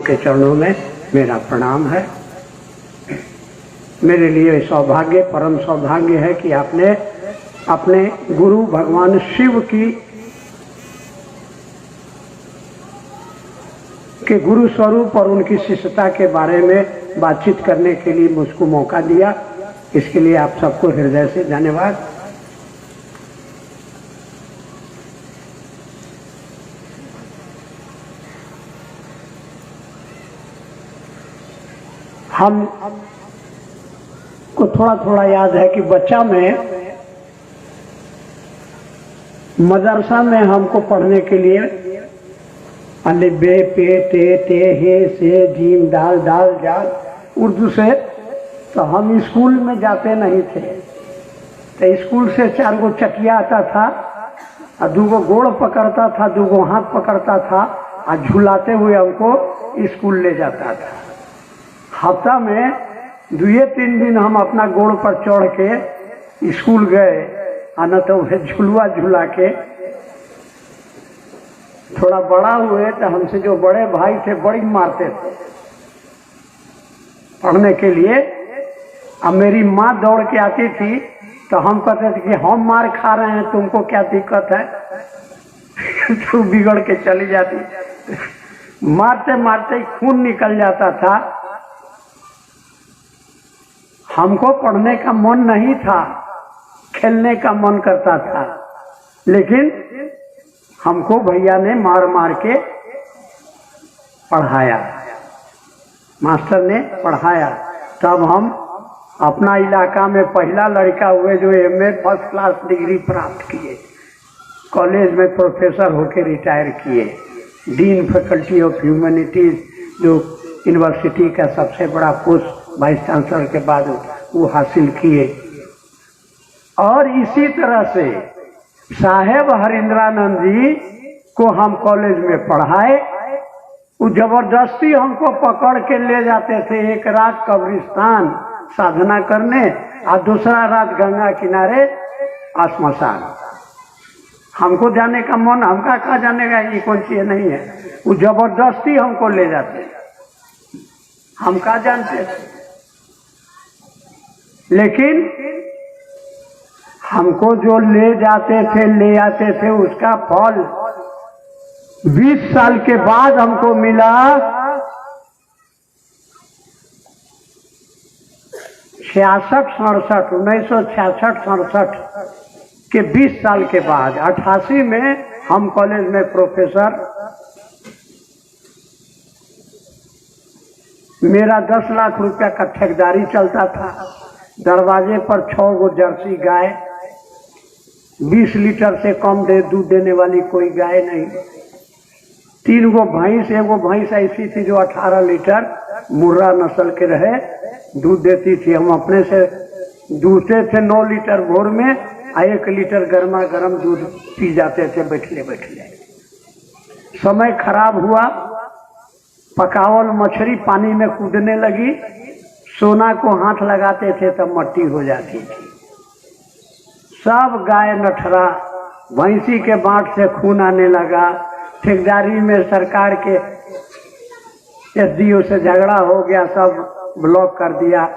के चरणों में मेरा प्रणाम है। मेरे लिए सौभाग्य, परम सौभाग्य है कि आपने अपने गुरु भगवान शिव के गुरु स्वरूप और उनकी शिष्यता के बारे में बातचीत करने के लिए मुझको मौका दिया। इसके लिए आप सबको हृदय से धन्यवाद। हम को थोड़ा थोड़ा याद है कि बच्चा में मदरसा में हमको पढ़ने के लिए अलिफ बे पे ते ते हे से जीम दाल दाल जाल उर्दू से, तो हम स्कूल में जाते नहीं थे। तो स्कूल से 4 गो चटिया आता था और 2 गो गोड़ पकड़ता था, 2 गो हाथ पकड़ता था और झुलाते हुए हमको स्कूल ले जाता था। हफ्ता में 2-3 दिन हम अपना गोड़ पर चढ़ के स्कूल गए, न तो वह झुलवा झुला के। थोड़ा बड़ा हुए तो हमसे जो बड़े भाई थे बड़ी मारते थे पढ़ने के लिए। अब मेरी माँ दौड़ के आती थी तो हम कहते थे कि हम मार खा रहे हैं, तुमको क्या दिक्कत है? तू बिगड़ के चली जाती। मारते मारते खून निकल जाता था। हमको पढ़ने का मन नहीं था, खेलने का मन करता था, लेकिन हमको भैया ने मार मार के पढ़ाया, मास्टर ने पढ़ाया। तब हम अपना इलाका में पहला लड़का हुए जो एमए फर्स्ट क्लास डिग्री प्राप्त किए, कॉलेज में प्रोफेसर होके रिटायर किए, डीन फैकल्टी ऑफ ह्यूमैनिटीज जो यूनिवर्सिटी का सबसे बड़ा पोस्ट वाइस चांसलर के बाद वो हासिल किए। और इसी तरह से साहेब हरिंद्रानंद जी को हम कॉलेज में पढ़ाए। वो जबरदस्ती हमको पकड़ के ले जाते थे, एक रात कब्रिस्तान साधना करने और दूसरा रात गंगा किनारे श्मशान। हमको जाने का मन, हमका कहा जाने का ये कोई चीज नहीं है। वो जबरदस्ती हमको ले जाते, हम कहा जानते थे। लेकिन हमको जो ले जाते थे ले आते थे उसका फल 20 साल के बाद हमको मिला। 1966 के 20 साल के बाद 88 में हम कॉलेज में प्रोफेसर। मेरा 10 लाख रुपया का ठेकेदारी चलता था। दरवाजे पर 6 गो जर्सी गाय, 20 लीटर से कम दूध देने वाली कोई गाय नहीं, 3 गो भैंस, 1 गो भैंस ऐसी थी जो 18 लीटर मुर्रा नस्ल के रहे दूध देती थी। हम अपने से दूसते थे 9 लीटर भोर में, 1 लीटर गर्मा गर्म दूध पी जाते थे बैठले बैठले। समय खराब हुआ, पकावल मछली पानी में कूदने लगी, सोना को हाथ लगाते थे तब मट्टी हो जाती थी। सब गाय नठरा, भैंसी के बाँट से खून आने लगा। ठेकेदारी में सरकार के एसडीओ से झगड़ा हो गया, सब ब्लॉक कर दिया।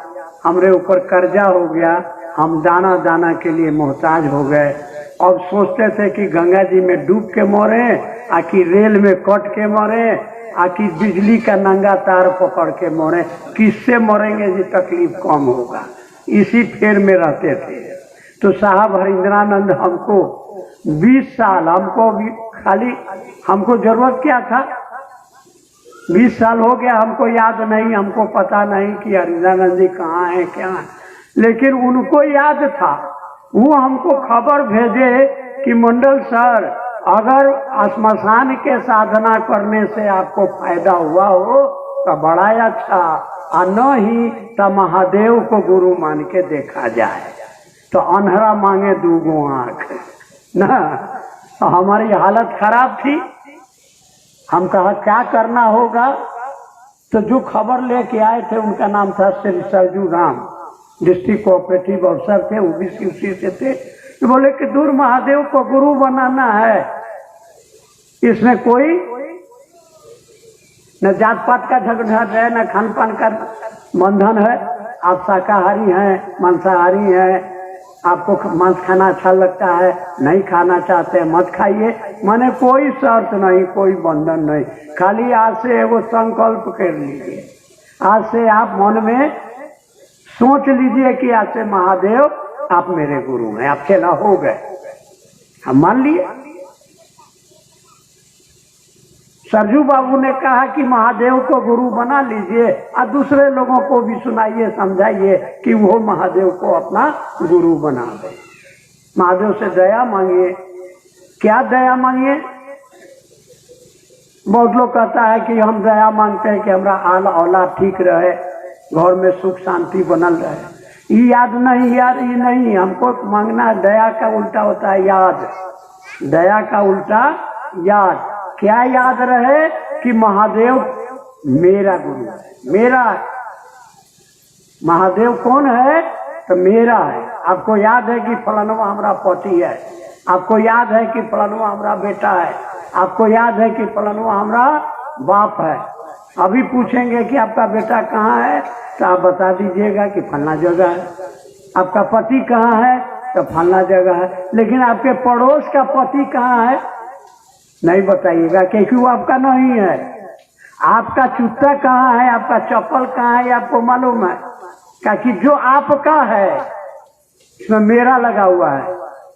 हमरे ऊपर कर्जा हो गया, हम दाना दाना के लिए मोहताज हो गए। अब सोचते थे कि गंगा जी में डूब के मरे, आकि रेल में कट के मरे, आकि बिजली का नंगा तार पकड़ के मरे, किससे मरेंगे जी तकलीफ कम होगा। इसी फेर में रहते थे। तो साहब हरिंद्रानंद हमको 20 साल, हमको भी खाली, हमको जरूरत क्या था? 20 साल हो गया, हमको याद नहीं, हमको पता नहीं कि हरिंद्रानंद जी कहाँ हैं क्या है, लेकिन उनको याद था। वो हमको खबर भेजे कि मंडल सर, अगर श्मशान के साधना करने से आपको फायदा हुआ हो तो बड़ा अच्छा, और न ही तो महादेव को गुरु मान के देखा जाए। तो अंधरा मांगे 2 गो आंख ना। तो हमारी हालत खराब थी। हम कहा क्या करना होगा? तो जो खबर लेके आए थे उनका नाम था श्री सरजू राम, डिस्ट्रिक्ट कोऑपरेटिव अफसर थे, ओबीसी उसी से थे। तो बोले कि दूर महादेव को गुरु बनाना है, इसमें कोई न जात पात का झगड़ा है, न खान पान का बंधन है। आप शाकाहारी हैं, मांसाहारी हैं, आपको मांस खाना अच्छा लगता है, नहीं खाना चाहते मत खाइए। माने कोई शर्त नहीं, कोई बंधन नहीं, खाली आज से एगो संकल्प कर लीजिए। आज से आप मन में सोच लीजिए कि आज से महादेव आप मेरे गुरु हैं। आप चला हो गए, हम मान लिए। सरजू बाबू ने कहा कि महादेव को गुरु बना लीजिए और दूसरे लोगों को भी सुनाइए, समझाइए कि वो महादेव को अपना गुरु बना दे। महादेव से दया मांगिए। क्या दया मांगिए? बहुत लोग कहता है कि हम दया मांगते हैं कि हमारा आल औलाद ठीक रहे, घर में सुख शांति बनल रहे। ये याद नहीं, याद ये नहीं, हमको मांगना है। दया का उल्टा होता है याद, दया का उल्टा याद। क्या याद रहे कि महादेव मेरा गुरु है, मेरा है। महादेव कौन है? तो मेरा है। आपको याद है कि फलानवा हमारा पति है, आपको याद है कि फलानवा हमारा बेटा है, आपको याद है कि फलानवा हमारा बाप है। अभी पूछेंगे कि आपका बेटा कहाँ है, तो आप बता दीजिएगा कि फलना जगह है। आपका पति कहाँ है, तो फलना जगह है। लेकिन आपके पड़ोस का पति कहाँ है नहीं बताइएगा, क्योंकि वो आपका नहीं है। आपका जूता कहाँ है, आपका चप्पल कहाँ है, आपको मालूम है? क्योंकि जो आपका है इसमें मेरा लगा हुआ है।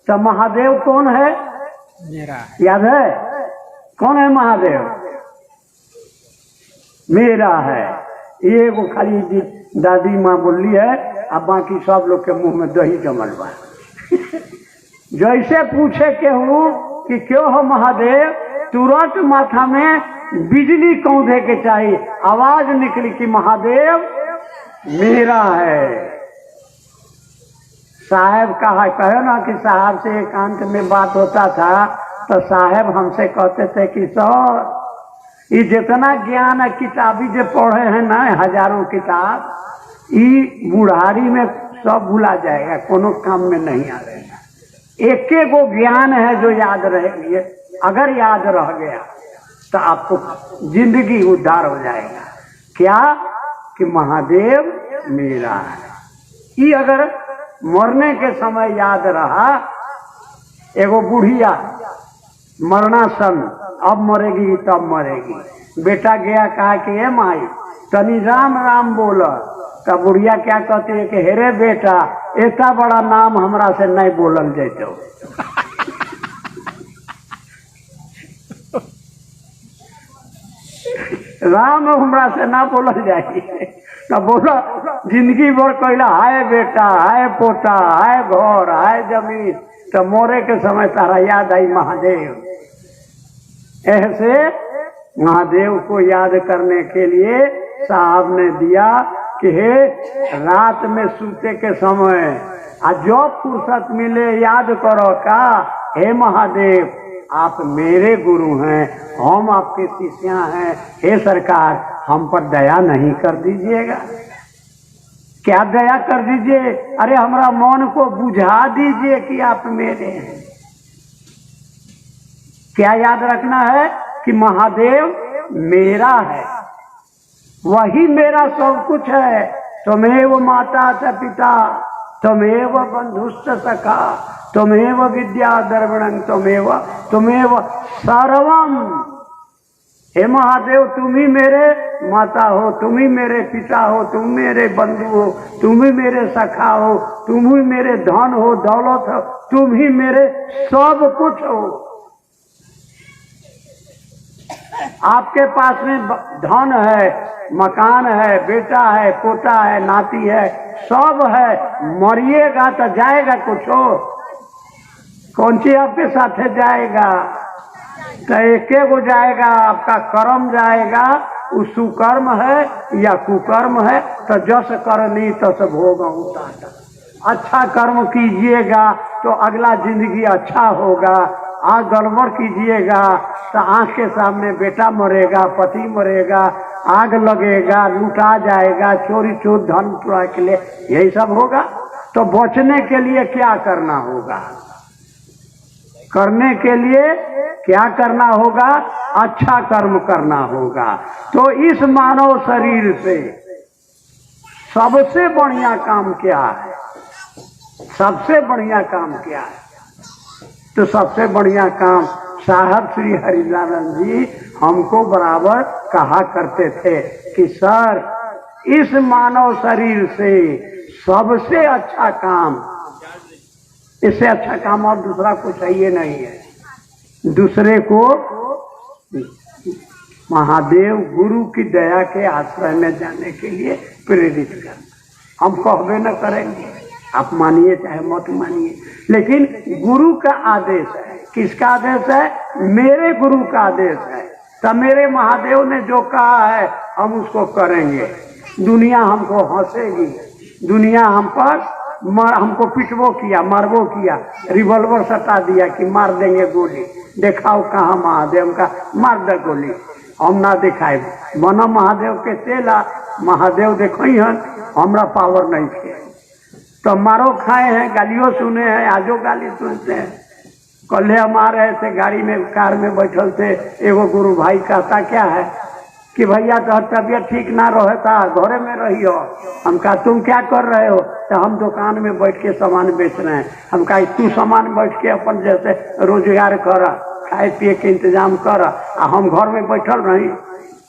तो महादेव कौन है? मेरा। याद है कौन है महादेव? मेरा है। ये वो खाली दादी माँ बोली है, अब बाकी सब लोग के मुंह में दही जमल बा। जैसे पूछे केहू कि क्यों हो महादेव, तुरंत माथा में बिजली कौंधे के चाहिए, आवाज निकली कि महादेव मेरा है। साहब कहा, कहे ना कि साहब से एकांत में बात होता था तो साहब हमसे कहते थे कि सर ये जितना ज्ञान है किताबी जो पढ़े हैं ना, हजारों किताब, ये बुढ़ारी में सब भुला जाएगा, कोनो काम में नहीं आएगा। एक गो ज्ञान है जो याद रहेगी, अगर याद रह गया तो आपको जिंदगी उद्धार हो जाएगा। क्या? कि महादेव मेरा है। ये अगर मरने के समय याद रहा, एगो बुढ़िया मरणासन, अब मरेगी तब मरेगी। बेटा गया कहा कि ए माई तनी राम राम बोल। तब बुढ़िया क्या कहती है कि हेरे बेटा इतना बड़ा नाम हमरा से नहीं बोलल जाते। राम हमरा से ना बोलल जाए। तो बोलो जिंदगी भर कहला हाय बेटा, हाय पोता, हाय घर, हाय जमीन, तो मोरे के समय तारा याद आई महादेव। ऐसे महादेव को याद करने के लिए साहब ने दिया कि हे रात में सूते के समय जो फुर्सत मिले याद करो का हे महादेव आप मेरे गुरु हैं, हम आपके शिष्य हैं, हे सरकार हम पर दया नहीं कर दीजिएगा? क्या दया कर दीजिए? अरे हमारा मन को बुझा दीजिए कि आप मेरे हैं। क्या याद रखना है कि महादेव मेरा है, वही मेरा सब कुछ है। त्वमेव माता च पिता, त्वमेव बंधुश्च सखा, त्वमेव विद्या द्रविणं, त्वमेव सर्वम। हे महादेव तुम ही मेरे माता हो, तुम ही मेरे पिता हो, तुम मेरे बंधु हो, तुम ही मेरे सखा हो, तुम ही मेरे धन हो, दौलत हो, तुम ही मेरे सब कुछ हो। आपके पास में धन है, मकान है, बेटा है, पोता है, नाती है, सब है। मरिएगा तो जाएगा कुछ हो? कौन सी आपके साथ जाएगा? तो एक गो जाएगा, आपका कर्म जाएगा। वो सुकर्म है या कुकर्म है, तो जस करनी तस भोग उतार। अच्छा कर्म कीजिएगा तो अगला जिंदगी अच्छा होगा। आज गड़बड़ कीजिएगा तो आंख के सामने बेटा मरेगा, पति मरेगा, आग लगेगा, लुटा जाएगा, चोरी चोर धन चुरा के लिए, यही सब होगा। तो बचने के लिए क्या करना होगा? करने के लिए क्या करना होगा? अच्छा कर्म करना होगा। तो इस मानव शरीर से सबसे बढ़िया काम क्या है? सबसे बढ़िया काम क्या है? तो सबसे बढ़िया काम साहब श्री हरिनारायण जी हमको बराबर कहा करते थे कि सर, इस मानव शरीर से सबसे अच्छा काम, इससे अच्छा काम और दूसरा कुछ चाहिए नहीं है। दूसरे को महादेव गुरु की दया के आश्रय में जाने के लिए प्रेरित करना। हम कहबे न करेंगे, आप मानिए चाहे मत मानिए, लेकिन गुरु का आदेश है। किसका आदेश है? मेरे गुरु का आदेश है। तब मेरे महादेव ने जो कहा है हम उसको करेंगे। दुनिया हमको हंसेगी, दुनिया हम पर हमको पिटवो किया, मारवो किया, रिवॉल्वर सटा दिया कि मार देंगे गोली, दिखाओ कहाँ महादेव का, मार दे गोली। हम ना दिखाए, बना महादेव के चेला, महादेव देखो ही हन, हमरा पावर नहीं थे तो मारो खाए हैं, गालियों सुने हैं, आजो गाली सुनते हैं। कल हम आ रहे थे गाड़ी में, कार में बैठल थे, एगो गुरु भाई कहता क्या है कि भैया तो तबीयत ठीक ना रहता, घरे में रहियो। हम कहा तुम क्या कर रहे हो? तो हम दुकान में बैठ के सामान बेच रहे हैं। हम कहा तू सामान बैठ के अपन जैसे रोजगार कर, खाए पिए के इंतजाम कर, हम घर में बैठल रही।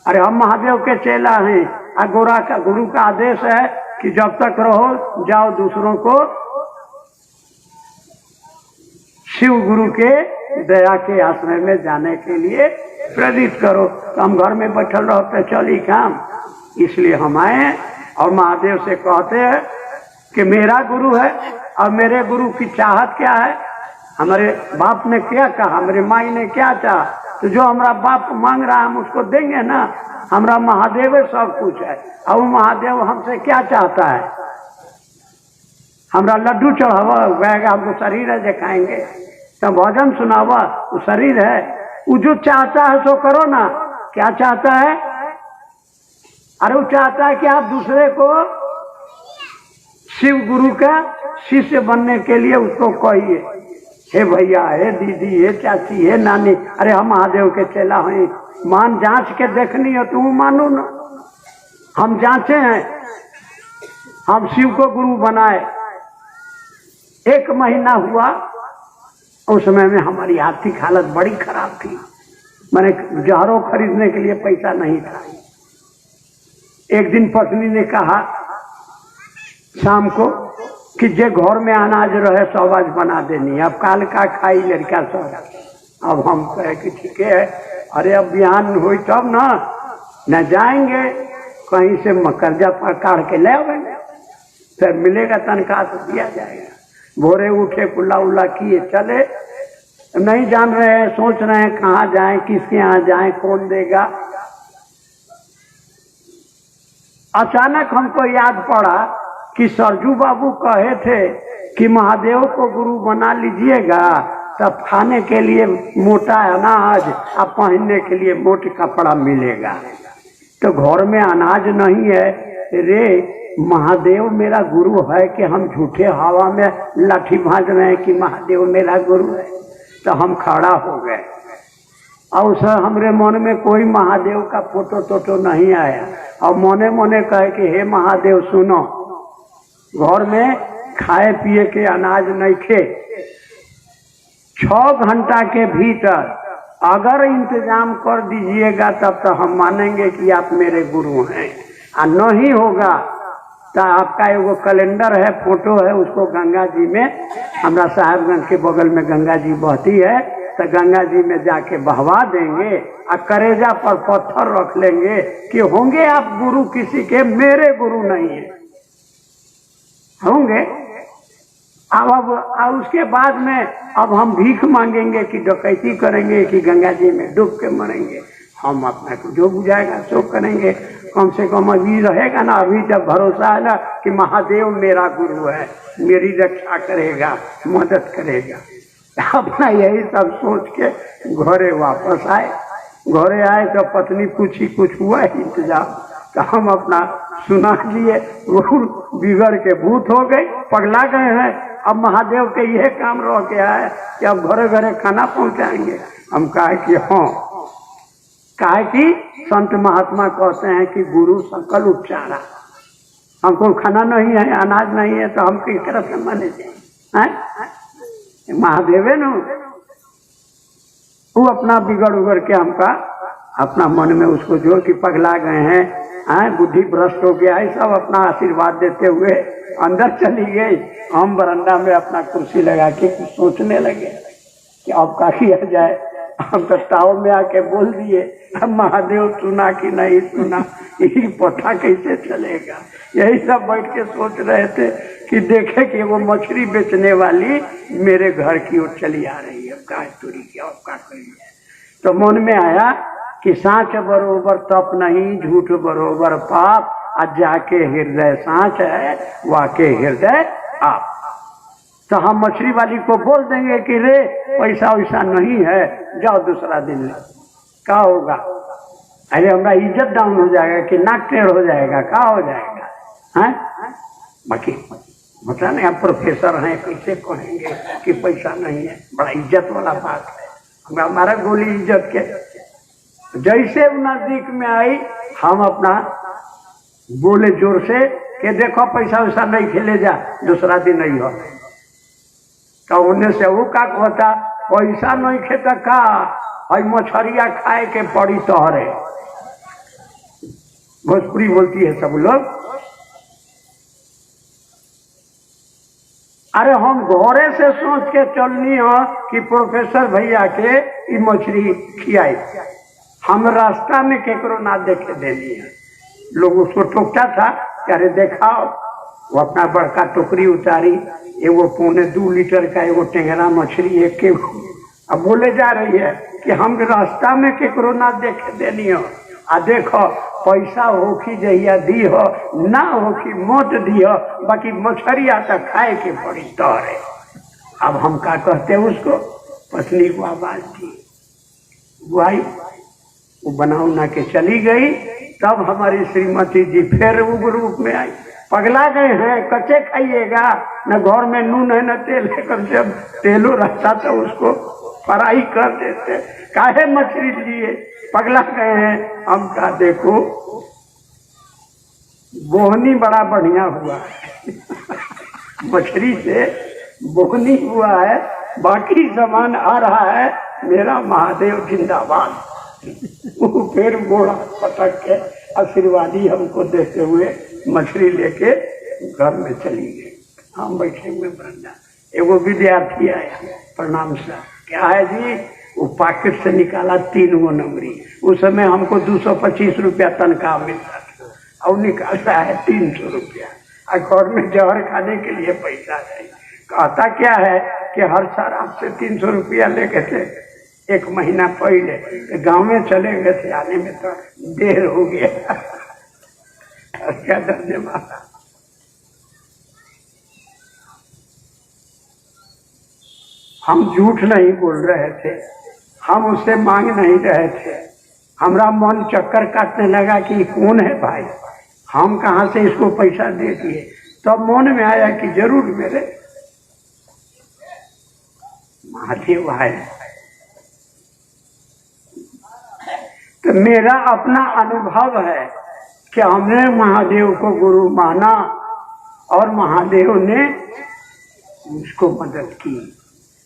अरे हम महादेव के चेला हैं, गोरा का गुरु का आदेश है कि जब तक रहो जाओ दूसरों को शिव गुरु के दया के आश्रय में जाने के लिए प्रेरित करो। तो हम घर में बैठल रहते चली काम, इसलिए हम आए और महादेव से कहते हैं कि मेरा गुरु है और मेरे गुरु की चाहत क्या है। हमारे बाप ने क्या कहा, मेरे माई ने क्या चाहा, तो जो हमारा बाप मांग रहा है हम उसको देंगे ना। हमारा महादेव सब कुछ है और महादेव हमसे क्या चाहता है? हमारा लड्डू चढ़ावा गएगा, हमको शरीर है दिखाएंगे, तो भजन सुनावा वो शरीर है। वो जो चाहता है सो करो ना। क्या चाहता है? अरे वो चाहता है कि आप दूसरे को शिव गुरु का शिष्य बनने के लिए उसको कहिए, हे भैया, हे दीदी, हे चाची, हे नानी, अरे हम महादेव के चेला हैं, मान जांच के देखनी हो तुम मानो ना। हम जांचे हैं, हम शिव को गुरु बनाए। 1 महीना हुआ, उस समय में हमारी आर्थिक हालत बड़ी खराब थी। मैंने जहरों खरीदने के लिए पैसा नहीं था। एक दिन पत्नी ने कहा शाम को कि जे घर में अनाज रहे सब आज बना देनी, अब काल का खाई लड़का सब। अब हम कहे कि ठीक है, अरे अब बिहान हुई तब ना, न जाएंगे कहीं से कर्जा पर काढ़ के ले आवेंगे, फिर मिलेगा तनख्वाह तो दिया जाएगा। भोरे उठे, कुल्ला उल्ला किए, चले, नहीं जान रहे हैं, सोच रहे हैं कहाँ जाएं, किसके यहाँ जाएं, कौन देगा। अचानक हमको याद पड़ा कि सरजू बाबू कहे थे कि महादेव को गुरु बना लीजिएगा तब खाने के लिए मोटा अनाज और पहनने के लिए मोटे कपड़ा मिलेगा। तो घर में अनाज नहीं है रे, महादेव मेरा गुरु है कि हम झूठे हवा में लाठी भाज रहे हैं कि महादेव मेरा गुरु है। तो हम खड़ा हो गए और सर हमरे मन में कोई महादेव का फोटो टोटो नहीं आया और मोने मोने कहे कि हे महादेव सुनो, घर में खाए पिए के अनाज नहीं खे, 6 घंटा के भीतर अगर इंतजाम कर दीजिएगा तब तो हम मानेंगे कि आप मेरे गुरु हैं, और नहीं होगा तो आपका एगो कैलेंडर है, फोटो है, उसको गंगा जी में, हमारा साहेबगंज के बगल में गंगा जी बहती है, तो गंगा जी में जाके बहवा देंगे और करेजा पर पत्थर रख लेंगे कि होंगे आप गुरु किसी के, मेरे गुरु नहीं है, होंगे। अब उसके बाद में अब हम भीख मांगेंगे कि डकैती करेंगे कि गंगा जी में डूब के मरेंगे। हम अपना को जो बुझाएगा सो करेंगे। कम से कम अभी रहेगा ना, अभी जब भरोसा है ना कि महादेव मेरा गुरु है, मेरी रक्षा करेगा, मदद करेगा। अपना यही सब सोच के घरे वापस आए। घरे आए तो पत्नी पूछी कुछ हुआ इंतजाम, तो हम अपना सुना लिए। वो बिगड़ के भूत हो गए, पगला गए हैं, अब महादेव के यह काम रह गया है कि अब घरे घरे खाना पहुंचाएंगे। हम कहा कि हाँ, कहा कि संत महात्मा कहते हैं कि गुरु सकल उपचारा, हमको खाना नहीं है, अनाज नहीं है, तो हम किस तरह से माने जाए। महादेव है न, वो अपना बिगड़ उगड़ के हमका अपना मन में उसको जो कि पगला गए हैं, बुद्धि भ्रष्ट हो गया है, सब अपना आशीर्वाद देते हुए अंदर चली गई। हम बरंडा में अपना कुर्सी लगा के कुछ सोचने लगे कि अब क्या किया जाए। हम तो ताव में आके बोल दिए, अब महादेव सुना कि नहीं सुना, यही पता कैसे चलेगा। यही सब बैठ के सोच रहे थे कि देखे कि वो मछली बेचने वाली मेरे घर की ओर चली आ रही है, क्या चोरी किया, अब क्या करिए। तो मन में आया कि साँच बरोबर तप नहीं, झूठ बरोबर पाप, आज जाके हृदय साँच है, वाके हृदय आप। तो हम मछली वाली को बोल देंगे कि रे पैसा वैसा नहीं है, जाओ दूसरा दिन ले, क्या होगा। अरे हमारा इज्जत डाउन हो जाएगा कि नाक टेढ़ हो जाएगा, क्या हो जाएगा हैं। बाकी बता नहीं, आप प्रोफेसर हैं, कैसे कहेंगे कि पैसा नहीं है, बड़ा इज्जत वाला बात है। हमारा गोली इज्जत के जैसे नजदीक में आई, हम अपना बोले जोर से कि देखो पैसा वैसा नहीं खेले जा, दूसरा दिन नहीं हो। तो उन्हें से वो का कहता, पैसा नहीं खेता का, हई मछरिया खाए के पड़ी तोहरे। भोजपुरी बोलती है सब लोग। अरे हम घरे से सोच के चलनी हो कि प्रोफेसर भैया के ये मछली खियाई, हम रास्ता में केकरो ना देखे देनी है। लोग उसको टोकता था कि अरे देखाओ, वो अपना बड़का टोकरी उतारी, एगो 2.25 लीटर का एगो टेंगरा मछली एक के, अब बोले जा रही है कि हम रास्ता में केकरो ना देखे देनी हो। आ देखो पैसा होखी जहिया दी हो, ना होखी मत दी हो, बाकी मछरिया तो खाए के पड़ी तोहरे। अब हम क्या कहते हैं उसको, पत्नी को आवाज दी, भाई वो बनाऊ ना के चली गई। तब हमारी श्रीमती जी फिर वो रूप में आई, पगला गए हैं, कच्चे खाइएगा, न घर में नून है न तेल है, कम से कम तेलो रहता तो उसको फ्राई कर देते, काहे मछली लिए, पगला गए हैं। हम का देखो बोहनी बड़ा बढ़िया हुआ है मछली से बोहनी हुआ है, बाकी सामान आ रहा है, मेरा महादेव जिंदाबाद। वो फिर घोड़ा पटक के आशीर्वादी हमको देते हुए मछली लेके घर में चली गई। हम बैठे हुए बरंडा, एगो विद्यार्थी आया, प्रणाम सर, क्या है जी। वो पॉकेट से निकाला 3 गो नंबरी, उस समय हमको 225 रुपया तनख्वाह मिलता था, और निकालता है 300 रुपया, और घर में जहर खाने के लिए पैसा चाहिए। कहता क्या है कि हर साल आपसे 300 रुपया लेके थे, 1 महीना पहले गांव में चले गए थे, आने में तो देर हो गया क्या धन्यवाद। हम झूठ नहीं बोल रहे थे, हम उससे मांग नहीं रहे थे। हमारा मन चक्कर काटने लगा कि कौन है भाई, हम कहाँ से इसको पैसा दे दिए। तब मन में आया कि जरूर मेरे महादेव है। तो मेरा अपना अनुभव है कि हमने महादेव को गुरु माना और महादेव ने उसको मदद की,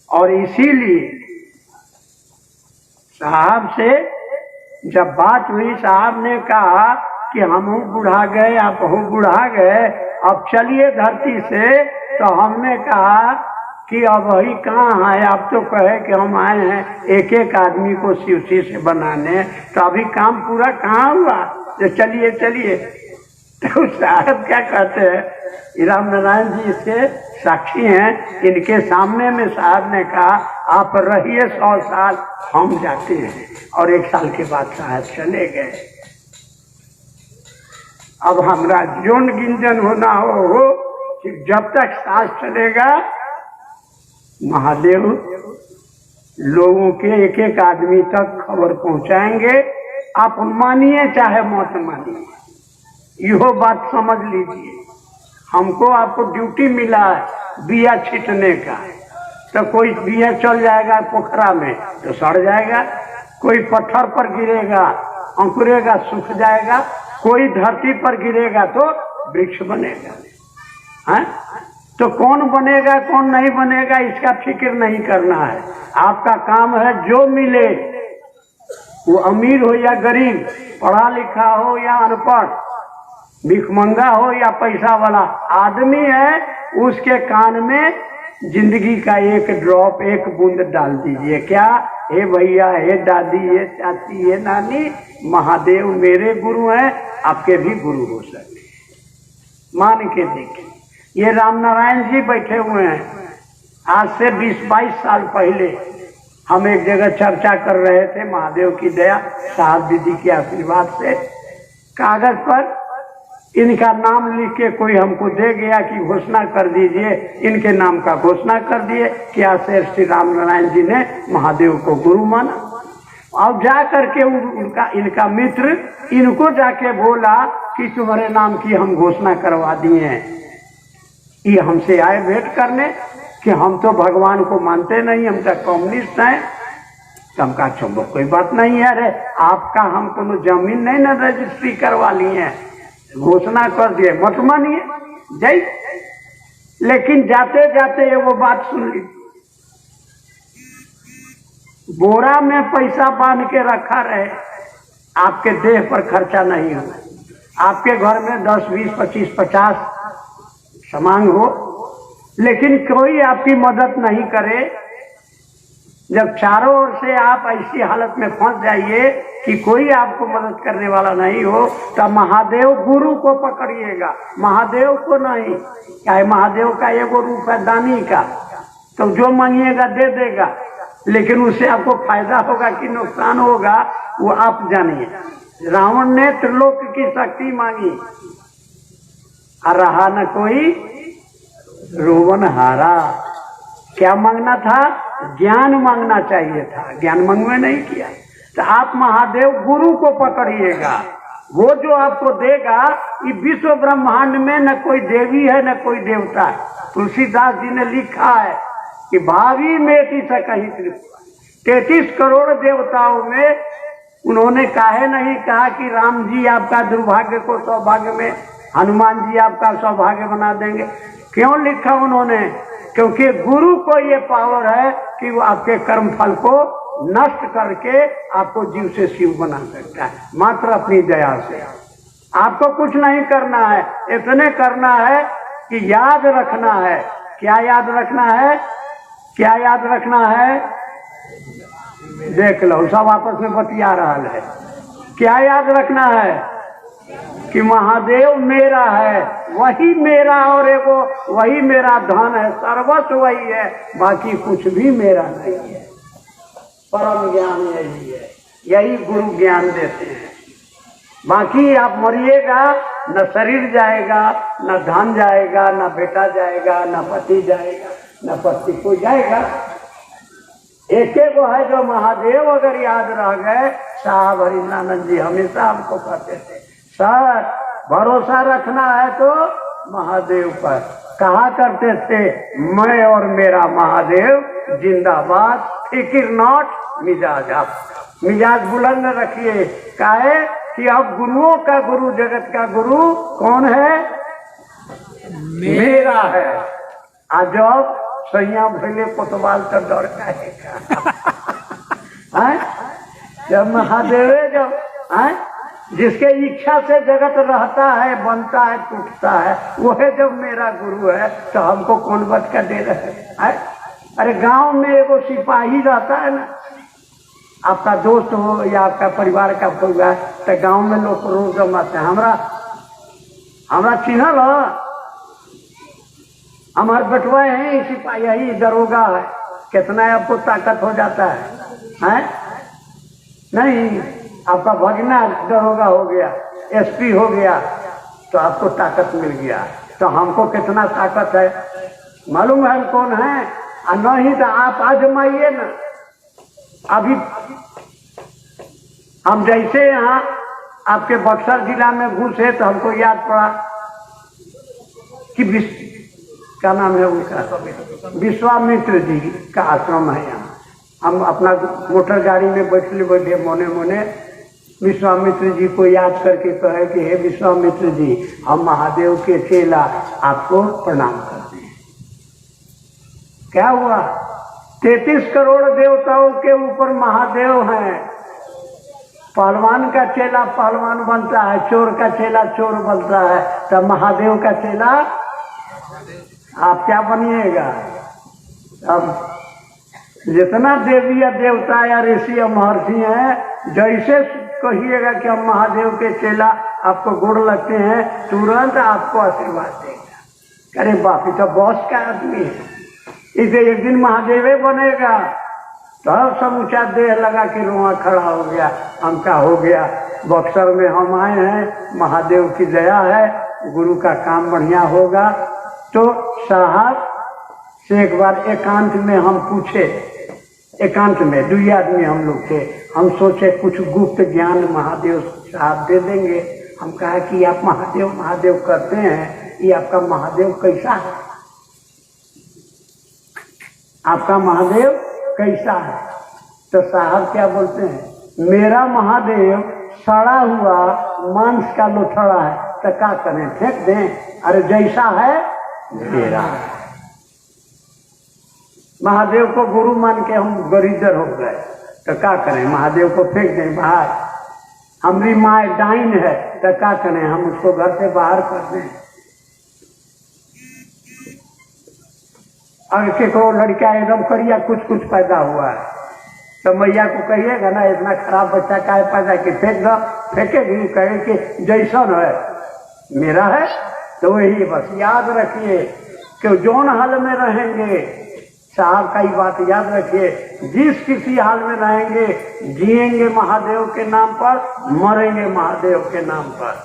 और इसीलिए साहब से जब बात हुई, साहब ने कहा कि हम बुढ़ा गए, आप हो बुढ़ा गए, अब चलिए धरती से। तो हमने कहा कि अब वही कहाँ है, आप तो कहे कि हम आए हैं एक एक आदमी को शिवसी से बनाने, तो अभी काम पूरा कहाँ हुआ, तो चलिए चलिए। तो साहब क्या कहते हैं, राम नारायण जी इसके साक्षी हैं, इनके सामने में साहब ने कहा आप रहिए 100 साल, हम जाते हैं। और 1 साल के बाद साहब चले गए। अब हमारा जोन गिंजन होना हो कि जब तक सांस चलेगा महादेव लोगों के एक एक आदमी तक खबर पहुंचाएंगे। आप मानिए चाहे मत मानिए, यह बात समझ लीजिए। हमको आपको ड्यूटी मिला है बिया छींटने का, तो कोई बिया चल जाएगा पोखरा में तो सड़ जाएगा, कोई पत्थर पर गिरेगा अंकुरेगा सूख जाएगा, कोई धरती पर गिरेगा तो वृक्ष बनेगा। है? तो कौन बनेगा कौन नहीं बनेगा इसका फिक्र नहीं करना है। आपका काम है जो मिले, वो अमीर हो या गरीब, पढ़ा लिखा हो या अनपढ़, भिखमंगा हो या पैसा वाला आदमी है, उसके कान में जिंदगी का एक ड्रॉप एक बूंद डाल दीजिए। क्या? हे भैया, हे दादी, हे चाची, हे नानी, महादेव मेरे गुरु हैं, आपके भी गुरु हो सकते। मान के देखिए, ये राम नारायण जी बैठे हुए हैं। आज से 20-22 साल पहले हम एक जगह चर्चा कर रहे थे, महादेव की दया, साहब दीदी के आशीर्वाद से कागज पर इनका नाम लिख के कोई हमको दे गया कि घोषणा कर दीजिए, इनके नाम का घोषणा कर दिए कि आज से श्री राम नारायण जी ने महादेव को गुरु माना। और जा करके उनका इनका मित्र इनको जाके बोला कि तुम्हारे नाम की हम घोषणा करवा दिए हैं। ये हमसे आए भेंट करने कि हम तो भगवान को मानते नहीं, हम तो कम्युनिस्ट हैं। तो हम कहा चलो कोई बात नहीं है, अरे आपका हम कोनो जमीन नहीं ना रजिस्ट्री करवा लिए हैं, घोषणा कर दिए, मत मानिए जय। लेकिन जाते जाते ये वो बात सुन ली, बोरा में पैसा बांध के रखा रहे, आपके देह पर खर्चा नहीं हो, आपके घर में 10, 20, 25, 50 सामान हो, लेकिन कोई आपकी मदद नहीं करे। जब चारों ओर से आप ऐसी हालत में फंस जाइए कि कोई आपको मदद करने वाला नहीं हो, तब महादेव गुरु को पकड़िएगा, महादेव को नहीं। क्या है? महादेव का एगो रूप है दानी का, तो जो मांगिएगा दे देगा, लेकिन उससे आपको फायदा होगा कि नुकसान होगा वो आप जानिए। रावण ने त्रिलोक की शक्ति मांगी और रहा न कोई रोवन हारा। क्या मांगना था? ज्ञान मांगना चाहिए था, ज्ञान मांगवे नहीं किया। तो आप महादेव गुरु को पकड़िएगा, वो जो आपको देगा। ये विश्व ब्रह्मांड में न कोई देवी है न कोई देवता है। तुलसीदास जी ने लिखा है कि भावी मेटी से कहीं 33 करोड़ देवताओं में उन्होंने काहे नहीं कहा कि राम जी आपका दुर्भाग्य को सौभाग्य में, हनुमान जी आपका सौभाग्य बना देंगे? क्यों लिखा उन्होंने? क्योंकि गुरु को ये पावर है कि वो आपके कर्म फल को नष्ट करके आपको जीव से शिव बना सकता है, मात्र अपनी दया से। आपको कुछ नहीं करना है, इतने करना है कि याद रखना है। क्या याद रखना है? क्या याद रखना है? देख लो, सब आपस में बतिया रहा है। क्या याद रखना है? कि महादेव मेरा है, वही मेरा और एगो वही मेरा धन है, सर्वस्व वही है, बाकी कुछ भी मेरा नहीं है। परम ज्ञान यही है, यही गुरु ज्ञान देते हैं। बाकी आप मरिएगा, न शरीर जाएगा, न धन जाएगा, न बेटा जाएगा, न पति जाएगा, न पति को जाएगा। एक वो है जो महादेव अगर याद रह गए। साहब हरिनानंद जी हमेशा हमको कहते थे, सर भरोसा रखना है तो महादेव पर। कहा करते थे, मैं और मेरा महादेव जिंदाबाद, फिकिर नॉट मिजाज। आप मिजाज बुलंद रखिए। काहे कि अब गुरुओं का गुरु, जगत का गुरु कौन है? मेरा है। आज जब सैया भैले कोतवाल तो डर जाएगा। जब महादेव जब जिसके इच्छा से जगत रहता है, बनता है, टूटता है, वो है जब मेरा गुरु है, तो हमको कौन बच कर दे रहे हैं? अरे गांव में एगो सिपाही रहता है ना, आपका दोस्त हो या आपका परिवार का कोई है, तो गांव में लोग रोज जमाते हैं। हमरा चिन्हल हमारे बटवा है सिपाही, यही दरोगा है। कितना आपको ताकत हो जाता है? नहीं, आपका भगना दरोगा हो गया, एसपी हो गया, तो आपको ताकत मिल गया। तो हमको कितना ताकत है मालूम है हम कौन है? नहीं तो आप आजमाइए ना। अभी हम जैसे यहाँ आपके बक्सर जिला में घुसे तो हमको याद पड़ा कि क्या नाम है उनका, विश्वामित्र जी का आश्रम है यहाँ। हम अपना मोटर गाड़ी में बैठे मोने मोने विश्वामित्र जी को याद करके कहे कि हे विश्वामित्र जी, हम महादेव के चेला आपको प्रणाम करते हैं। क्या हुआ, 33 करोड़ देवताओं के ऊपर महादेव हैं। पहलवान का चेला पहलवान बनता है, चोर का चेला चोर बनता है, तब महादेव का चेला आप क्या बनिएगा। अब जितना देवी या देवता या ऋषि या महर्षि हैं, जैसे कहिएगा कि हम महादेव के चेला, आपको गुड़ लगते हैं, तुरंत आपको आशीर्वाद देगा। अरे बाप, ये तो बॉस का आदमी है, इसे एक दिन महादेव बनेगा। तब समूचा देह लगा कि रोआ खड़ा हो गया, हमका हो गया। बक्सर में हम आए हैं, महादेव की दया है, गुरु का काम बढ़िया होगा। तो साहब से एक बार एकांत में हम पूछे, एकांत में 2 आदमी हम लोग थे, हम सोचे कुछ गुप्त ज्ञान महादेव साहब दे देंगे। हम कहा कि आप महादेव महादेव करते हैं, ये आपका महादेव कैसा है, आपका महादेव कैसा है। तो साहब क्या बोलते हैं, मेरा महादेव सड़ा हुआ मांस का लोथड़ा है, तो क्या करें, फेंक दें। अरे जैसा है मेरा है। महादेव को गुरु मान के हम गरीदर हो गए, तो क्या करें, महादेव को फेंक दें बाहर। हमारी माँ डाइन है, तो क्या करें, हम उसको घर से बाहर कर दें। अगर केकरो लड़का एकदम करिया कुछ कुछ पैदा हुआ है, तो मैया को कहिएगा ना, इतना खराब बच्चा का है पैदा कि फेंक दो, फेंकेगी, कहे कि जैसन है मेरा है। तो वही बस याद रखिए कि जौन हाल में रहेंगे, साहब का ही बात याद रखिए, जिस किसी हाल में रहेंगे, जिएंगे महादेव के नाम पर, मरेंगे महादेव के नाम पर,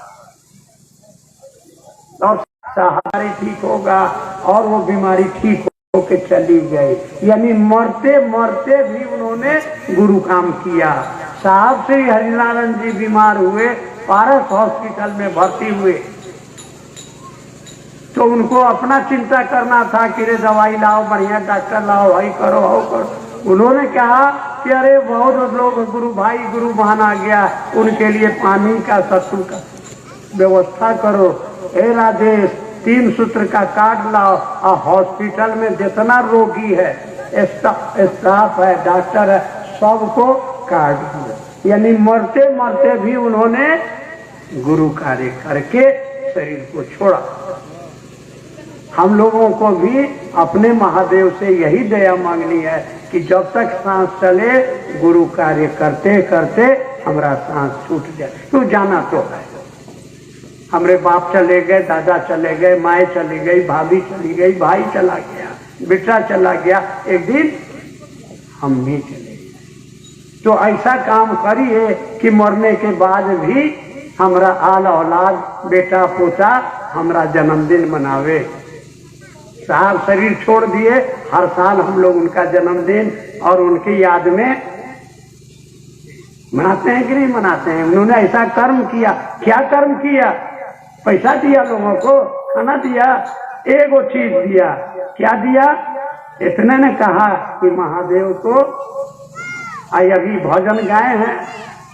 और सहारे ठीक होगा और वो बीमारी ठीक होके चली गई। यानी मरते मरते भी उन्होंने गुरु काम किया। साहब श्री हरिनारायण जी बीमार हुए, पारस हॉस्पिटल में भर्ती हुए, तो उनको अपना चिंता करना था कि रे दवाई लाओ, बढ़िया डॉक्टर लाओ, भाई करो हो करो। उन्होंने कहा कि अरे बहुत लोग गुरु भाई गुरु बहन आ गया, उनके लिए पानी का सत्तू का व्यवस्था करो। हे राजेश, 3 सूत्र का कार्ड लाओ, और हॉस्पिटल में जितना रोगी है, स्टाफ है, डॉक्टर है, सबको कार्ड दिया। यानी मरते मरते भी उन्होंने गुरु कार्य करके शरीर को छोड़ा। हम लोगों को भी अपने महादेव से यही दया मांगनी है कि जब तक सांस चले, गुरु कार्य करते करते हमारा सांस छूट जाए। तो जाना तो है, हमारे बाप चले गए, दादा चले गए, माए चली गई, भाभी चली गई, भाई चला गया, बेटा चला गया, एक दिन हम भी चले गए। तो ऐसा काम करिए कि मरने के बाद भी हमारा आल औलाद, बेटा पोता हमारा जन्मदिन मनावे। साहब शरीर छोड़ दिए, हर साल हम लोग उनका जन्मदिन और उनकी याद में मनाते हैं कि नहीं मनाते हैं। उन्होंने ऐसा कर्म किया। क्या कर्म किया, पैसा दिया, लोगों को खाना दिया, एगो चीज दिया। क्या दिया, इतने ने कहा कि महादेव को आई अभी भजन गाए हैं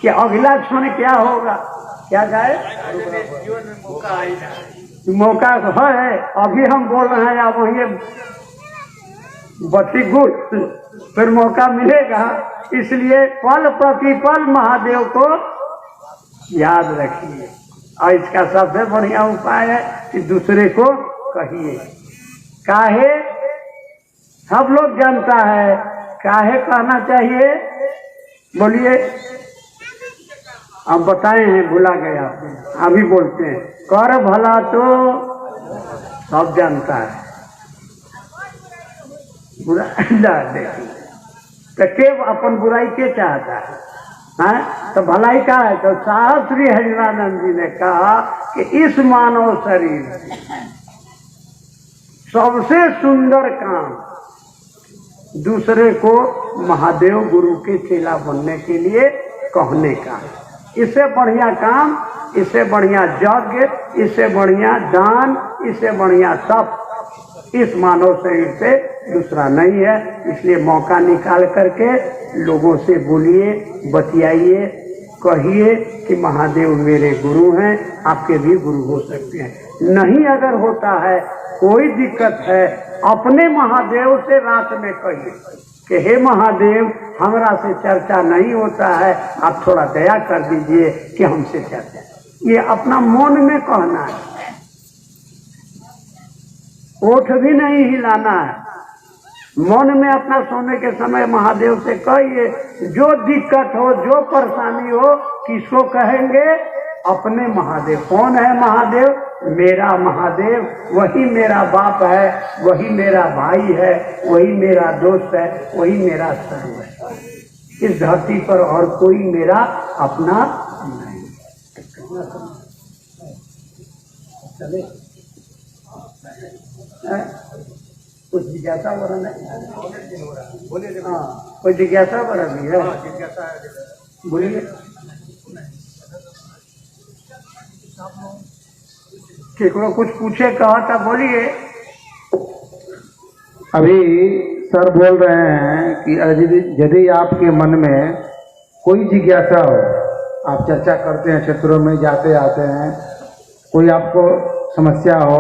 कि अगला क्षण क्या होगा। क्या गाए, मौका है, अभी हम बोल रहे हैं, अब वही बच्ची गुड़, फिर मौका मिलेगा। इसलिए पल प्रतिपल महादेव को याद रखिए, और इसका सबसे बढ़िया उपाय है कि दूसरे को कहिए। काहे, सब लोग जानता है, काहे कहना चाहिए, बोलिए। अब बताए हैं, भुला गए आप, अभी बोलते हैं। कर भला तो सब जानता है, बुराई देखिए तो के अपन बुराई के चाहता है, तो भलाई का है। तो साहब श्री हरिनारायण जी ने कहा कि इस मानव शरीर सबसे सुंदर काम दूसरे को महादेव गुरु के चेला बनने के लिए कहने का। इससे बढ़िया काम, इससे बढ़िया यज्ञ, इससे बढ़िया दान, इससे बढ़िया तप इस मानव शरीर से दूसरा नहीं है। इसलिए मौका निकाल करके लोगों से बोलिए, बतियाइए, कहिए कि महादेव मेरे गुरु हैं, आपके भी गुरु हो सकते हैं। नहीं अगर होता है, कोई दिक्कत है, अपने महादेव से रात में कहिए कि हे महादेव, हमरा से चर्चा नहीं होता है, आप थोड़ा दया कर दीजिए कि हमसे चर्चा। ये अपना मन में कहना है, ओठ भी नहीं हिलाना है। मन में अपना सोने के समय महादेव से कहिए, जो दिक्कत हो, जो परेशानी हो, किसको कहेंगे? अपने महादेव। कौन है महादेव? मेरा महादेव, वही मेरा बाप है, वही मेरा भाई है, वही मेरा दोस्त है, वही मेरा सर्व है। इस धरती पर और कोई मेरा अपना नहीं। चले कुछ जिज्ञासा हो रहा है? बोलिए। हाँ, कोई जिज्ञासा हो रही है? बोलिए। केकरो कुछ पूछे कहा था, बोलिए। अभी सर बोल रहे हैं कि यदि आपके मन में कोई जिज्ञासा हो, आप चर्चा करते हैं, क्षेत्रों में जाते आते हैं, कोई आपको समस्या हो,